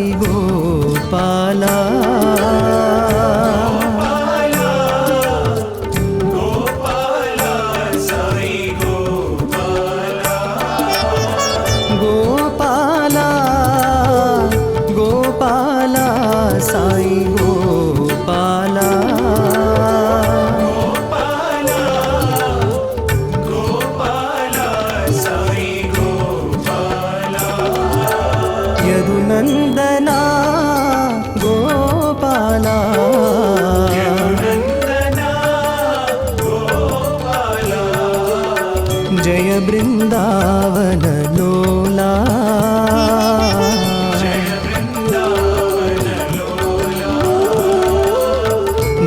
साई गोपाला गोपाला गोपाला साई गोपाला यदुनंदना गोपाला जय बृंदावन लोला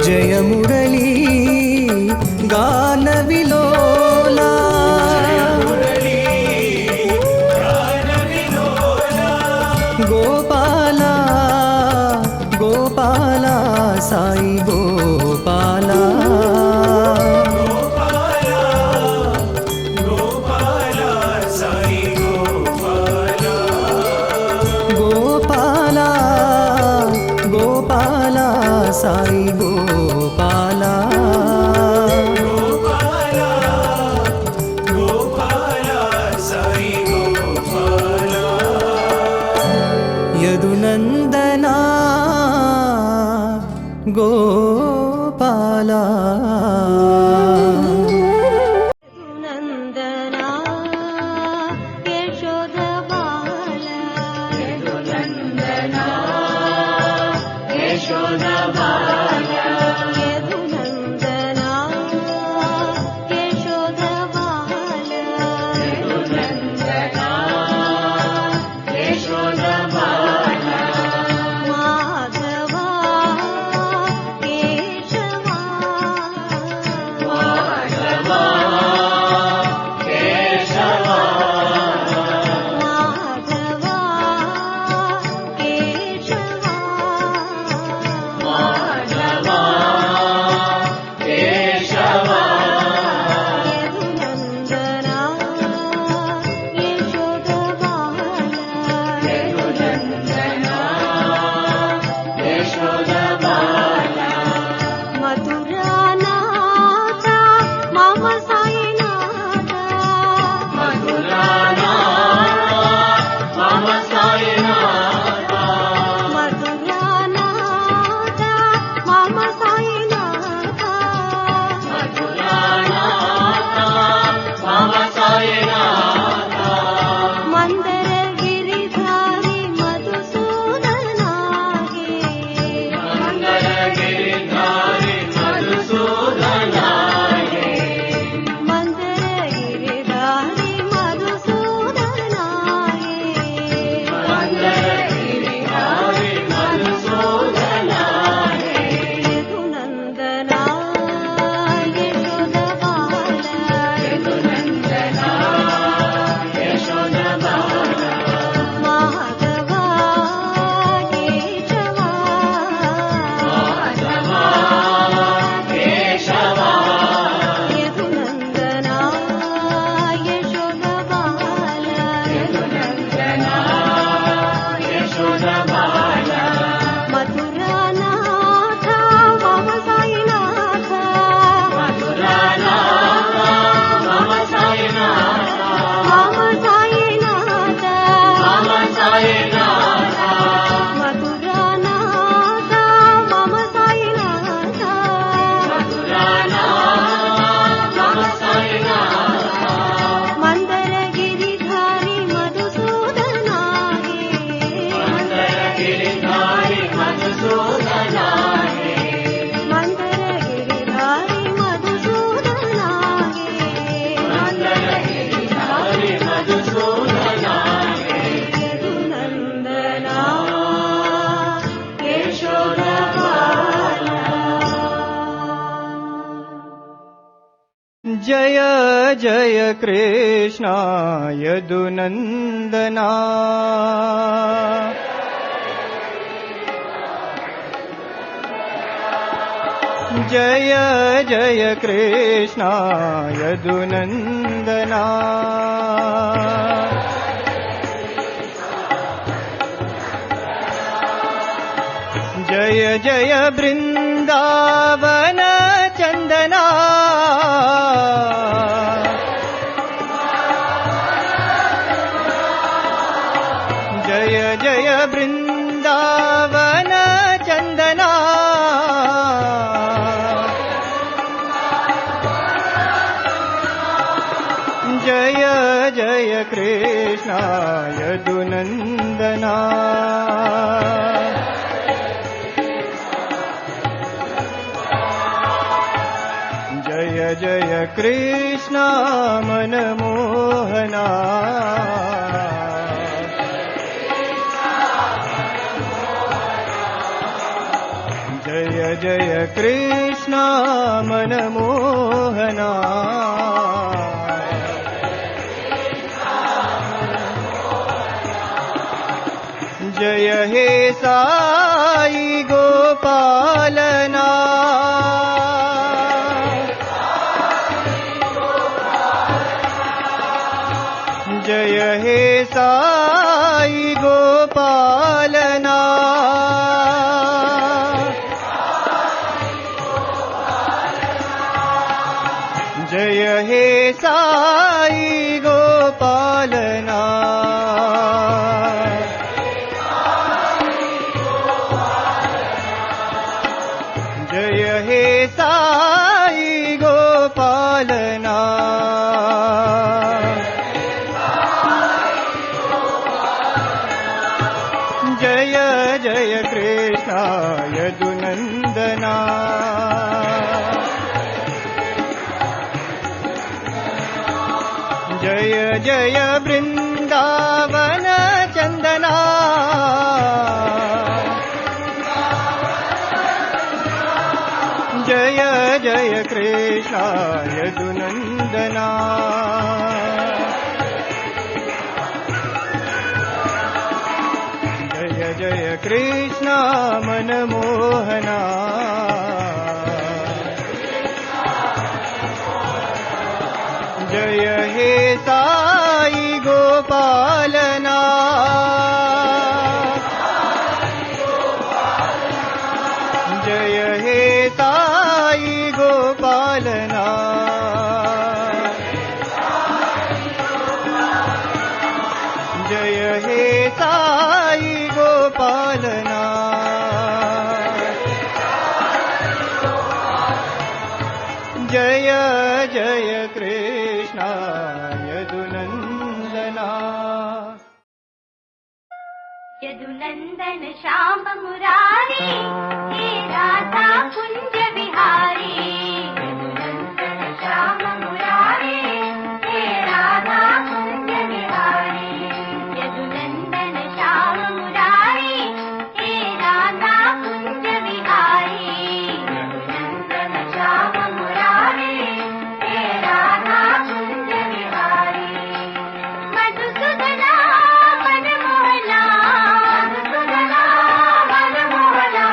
जय मुरली गान विलोला गोपाला गोपाला साई गोपाला गोपाला गोपाला साई गोपाला यदुनंदना गोपाला जय जय कृष्ण यदुनंदना जय जय कृष्ण यदुनंदना जय जय बृंदावन चंदना जय जय बृंदावन चंदना जय जय कृष्ण यदुनंदना जय जय कृष्ण मनमोहना जय जय कृष्ण मनमोहना जय हे साई गोपालना जय हे साई गोपालना जय हे साई गोपालना जय हे साई गोपालना जय जय कृष्ण यदुनंदना जय जय बृंदावन चंदना जय जय कृष्ण यदुनंदना जय जय कृष्ण मनमोहना जय हे साई गोपालना जय हे साई गोपालना जय हे साई गोपालना जय जय कृष्ण यदुनंदना यदुनंदन श्याम मुरारी हे राधा कुंज विहारी यदुनंदन श्याम मुरारी हे राधा कुंज विहारी यदुनंदन श्याम मुरारी हे राधा कुंज विहारी यदुनंदन श्याम मुरारी हे राधा कुंज विहारी मधुसूदना मनमोहना मधुसूदना मनमोहना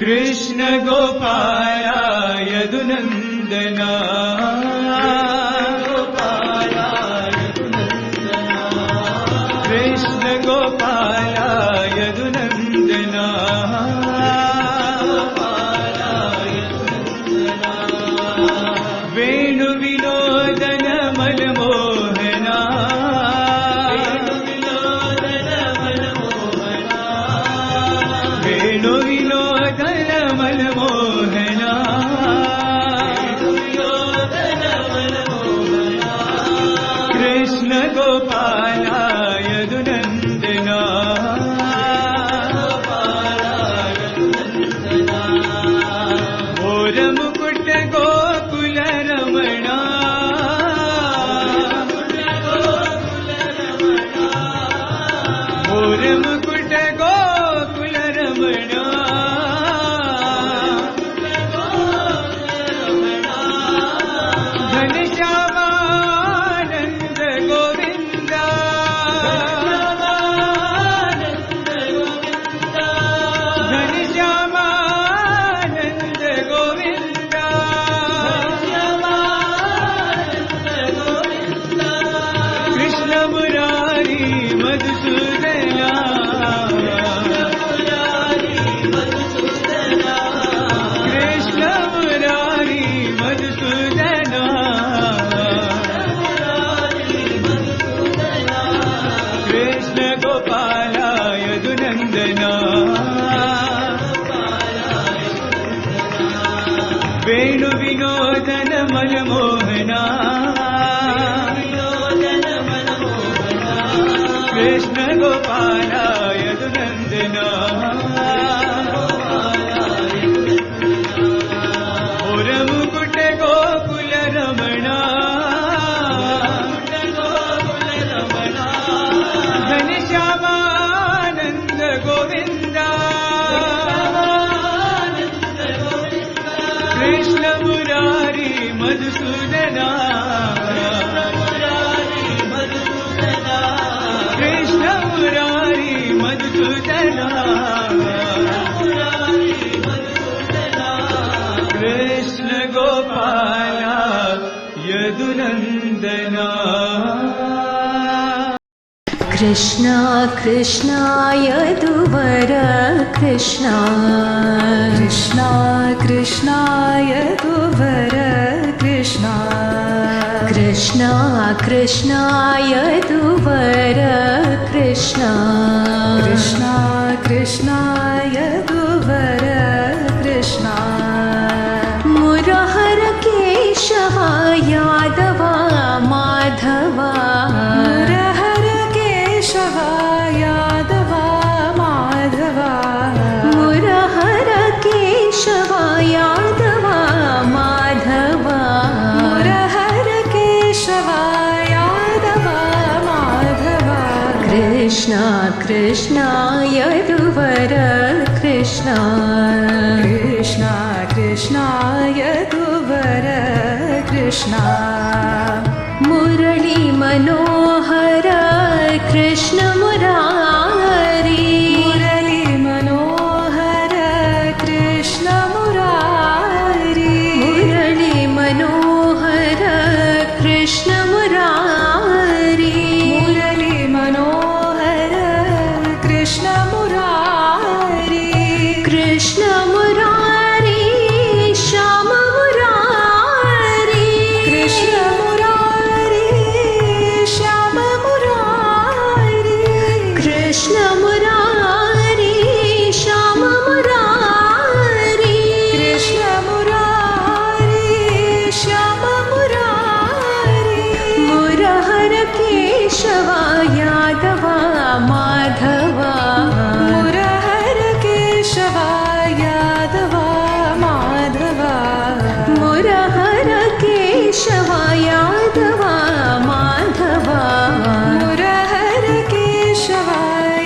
कृष्ण गोपाल यदुनन्दना गोपाल यदुनन्दना कृष्ण गोपाल यदुनन्दना गोपाल यदुनन्दना वेणु विनोदन मनमोहना वेणु विनोदन मनमोहना वेणु विनोदन मनमोहना कृष्ण गोपाल यदुनन्दना घोर मुकुट गोकुल रमणा घोर मुकुट गोकुल रमणा घनश्यामानन्द गोविन्दा घनश्यामानन्द गोविन्दा कृष्ण मुरारी मधुसूदना कृष्ण मुरारी मधुसूदना कृष्ण गोपाल यदुनन्दना वेणु विनोदन मनमोहना कृष्ण गोपाल यदुनन्दना घोर मुकुट गोकुल रमणा घनश्यामानन्द गोविन्दा कृष्ण मुरारी मधुसूदना कृष्ण मुरारी मधुसूदना कृष्ण गोपाल यदुनन्दना कृष्णा कृष्णा यदुवर कृष्णा कृष्णा कृष्णा यदुवर कृष्णा कृष्णा कृष्णा यदुवर कृष्णा कृष्णा कृष्णा यदुवर कृष्णा मुरहर केशव यादव माधव मुरहर केशव यादव माधव मुरहर केशव यादव माधव मुरहर केशव यादव माधव कृष्णा कृष्णा यदुवर कृष्णा कृष्णा कृष्णा यदुवर कृष्णा मुरली मनोहर कृष्ण मुरारी मुरली मनोहर कृष्ण मुरारी मुरली मनोहर कृष्ण मुरारी मुरली मनोहर कृष्ण मुरारी कृष्ण मुरारी श्याम मुरारी कृष्ण मुरारी श्याम मुरारी कृष्ण मुरारी श्याम मुरारी कृष्ण मुरारी श्याम मुरारी मुरहर केशव यादव माधव मुरहर केशव यादव माधव मुरहर केशव यादव माधव मुरहर केशव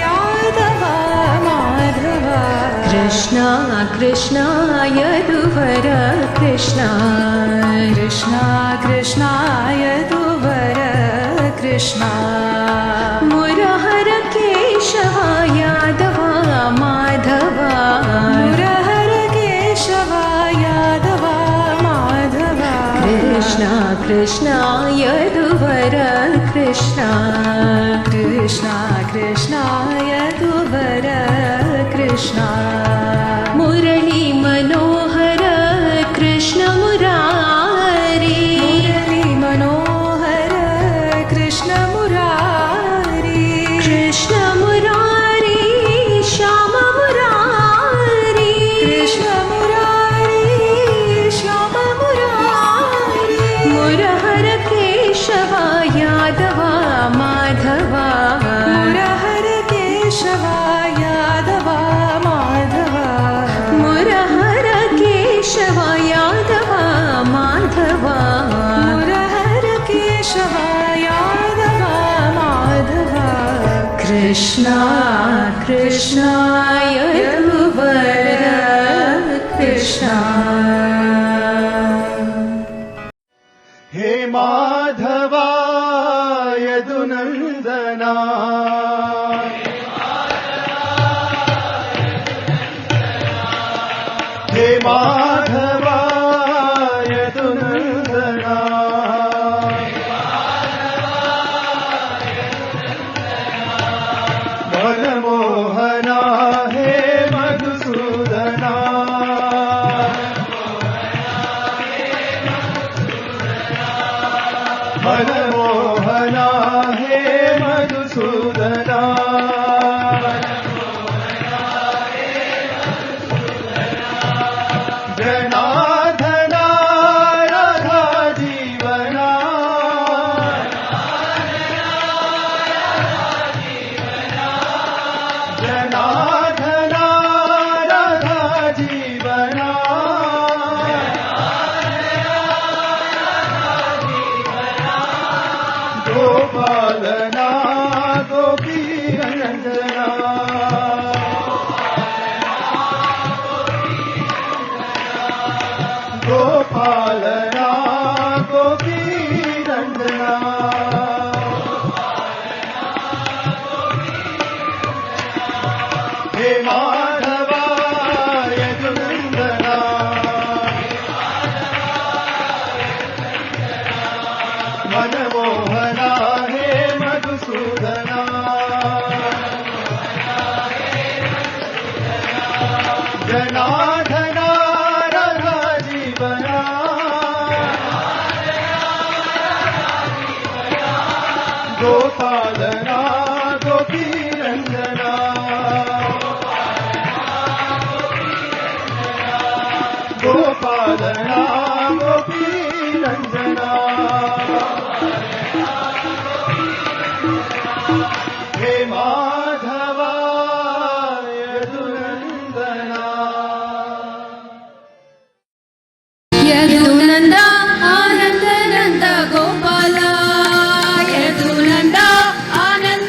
यादव माधव कृष्णा कृष्णा यदुवर कृष्णा कृष्णा कृष्णा यदुवर कृष्णा मुरहर केशव यादव माधव मुरहर कृष्ण यदुवर कृष्ण कृष्ण कृष्ण यदुवर कृष्ण मुरली मनोहर कृष्ण मुरारी मुरली मनोहर कृष्ण मुरारी कृष्ण मुरारी श्याम मुरारी कृष्ण मुरारी श्याम मुरारी मुरहर केशव यादव माधव मुरहर केशव यादव माधव मुरहर केशव यादव माधव मुरहर केशव यादव माधव कृष्ण कृष्ण यदुवर कृष्ण हे माधवा यदुनन्दना हे माधवा यदुनन्दना मनमोहना हे मधुसूदना मनमोहना हे मधुसूदना जनार्दना राधा जीवना जनार्दना राधा जीवना गोपालना गोपी रंजना गोपालना गोपी रंजना हे माधवा यदुनन्दना मनमोहना हे मधुसूदना जनार्दना राधा जीवना गोपालना गोपी रंजना गोपालना गोपी रंजना हे माधवा यदुनन्दना यदुनन्द आनन्द नन्द गोपाल यदुनन्द आनन्द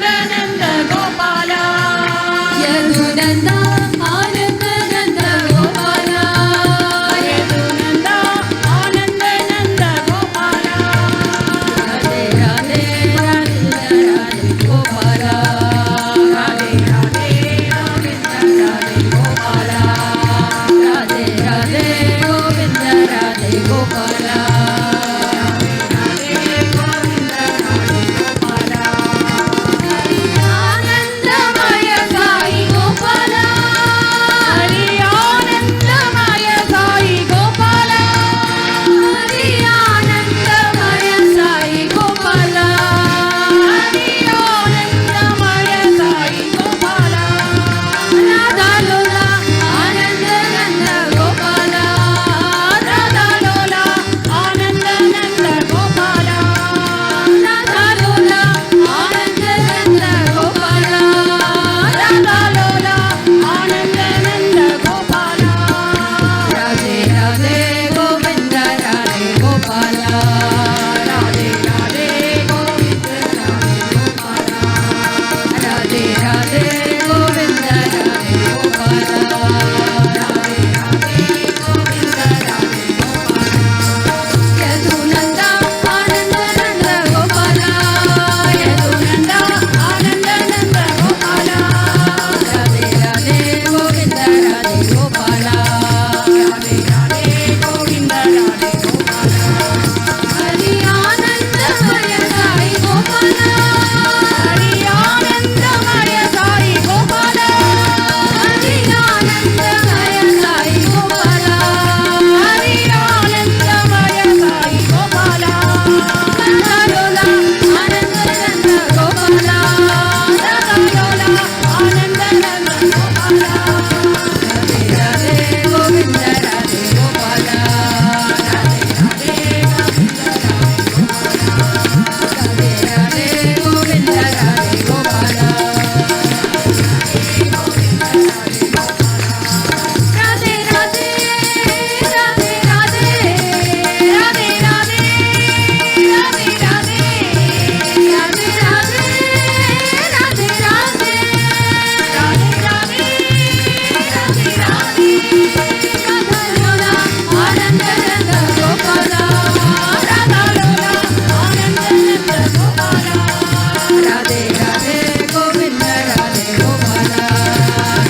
राधे राधे गोविंद राधे गोपाल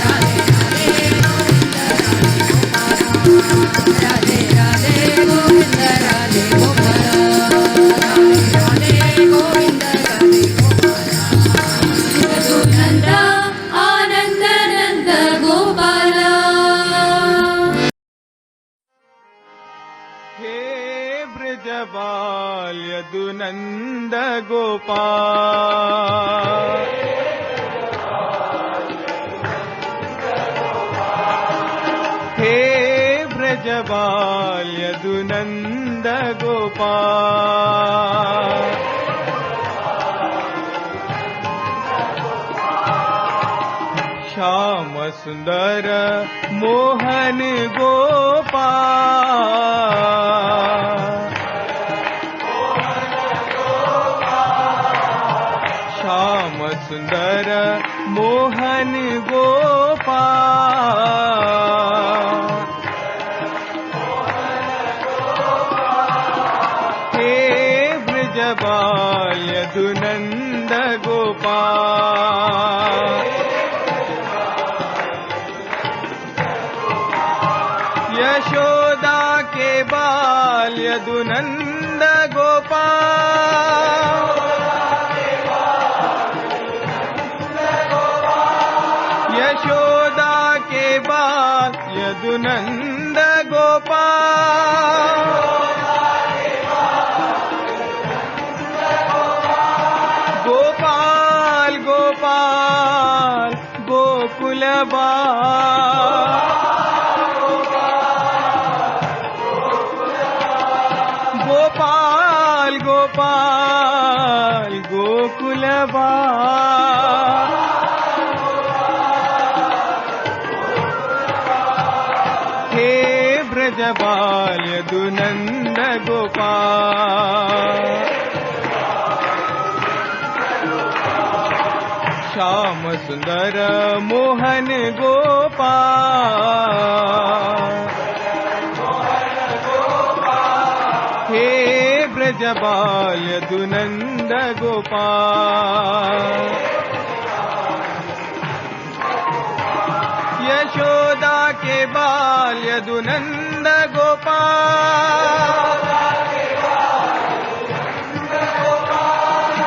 राधे राधे राधे गोविंद राधे गोपाल राधे गोविंद राधे गोपाल नंद आनंद नंद गोपाल हे ब्रजबाल यदुनंद गोपाल हे ब्रजबाल यदुनंद गोपाल श्याम सुंदर मोहन गोपाल श्याम सुंदर मोहन गोपाल हे ब्रजबाल यदुनंद गोपाल यशोदा के बाल यदुनंद गोपाल यशोदा के बाल यदुनंद गोपाल गोपाल गोपाल गोकुल बाल गोपाल गोपाल गोकुल बाल हे ब्रजबाल यदुनंद गोपाल श्याम सुंदर मोहन गोपाल हे ब्रजबाल यदुनंद गोपाल यशोदा के बाल यदुनंद गोपाल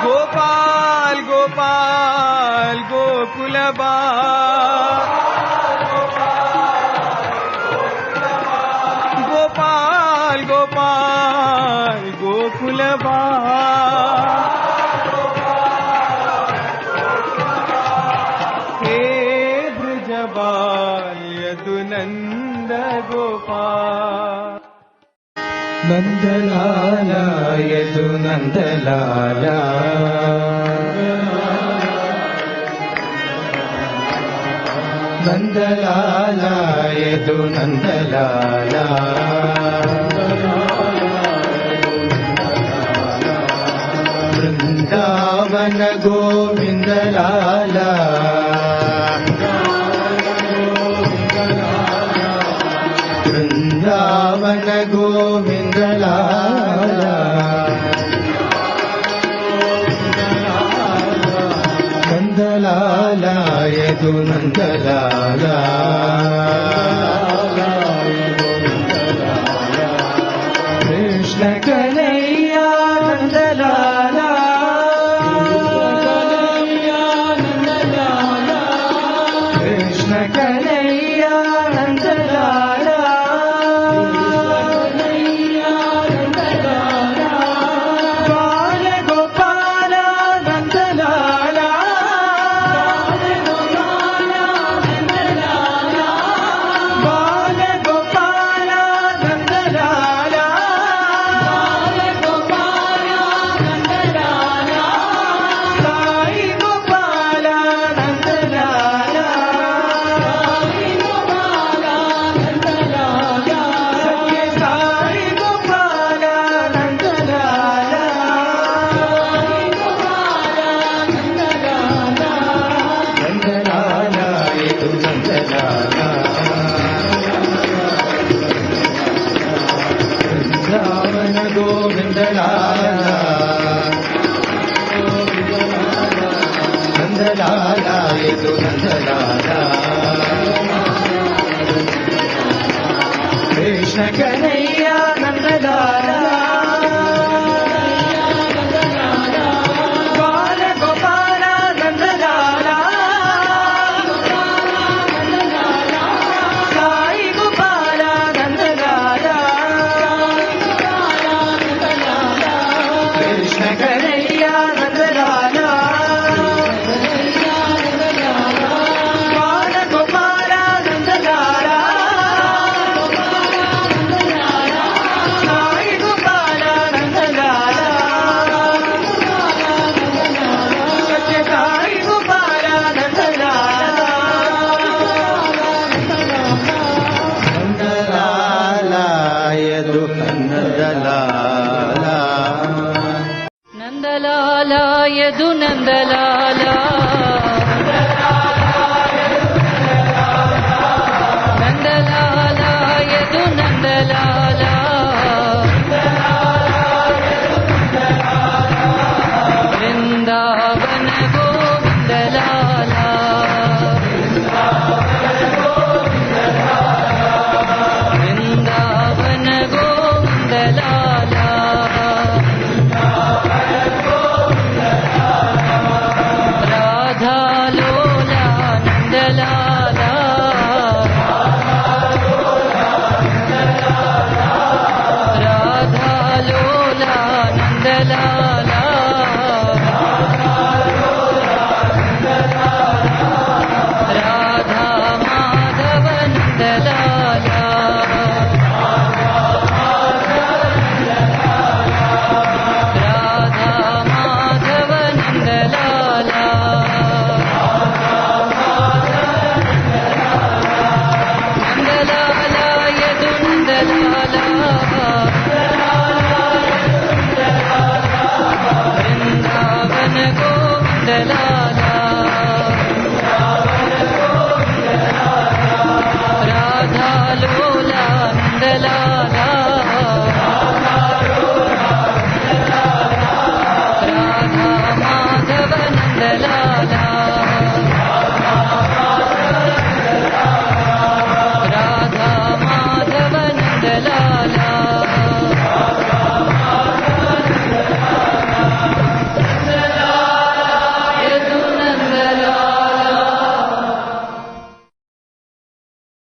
गोपाल गोपाल गोकुल बाल गोपाल गोपाल गोकुल बाल हे ब्रजबाल यदुनंद गोपाल नंदलाला यदुनंदलाला नंदलाला यदुनंदलाला वृंदावन गोविंद लाला वृंदावन गोविंद लाला नंदलाला यदुनंदलाला कृष्ण कन्हैया नंदलाला कृष्ण कन्हैया नंदलाला बाल गोपाल नंदलाला ನಂದಲಾಲ ಯದು ನಂದಲಾಲ ಕೃಷ್ಣ ಕನಯ್ಯ ನಂದಲಾಲ ಬಾಲ ಗೋಪಾಲ ನಂದಲಾಲ ಸಾಯಿ ಗೋಪಾಲ ನಂದಲಾಲ ಕೃಷ್ಣ ಕನಯ್ಯ ನಂದಲಾಲ ಬಾಲ ಗೋಪಾಲ ನಂದಲಾಲ ಸಾಯಿ ಗೋಪಾಲ ನಂದಲಾಲ ಸತ್ಯ ಸಾಯಿ ಗೋಪಾಲ ನಂದಲಾಲ ನಂದಲಾಲ ಯದು ನಂದಲಾಲ ನಂದಲಾಲ ಯದು ನಂದಲಾಲ ನಂದಲಾಲ ಯದು ನಂದಲಾಲ ವೃಂದಾವನ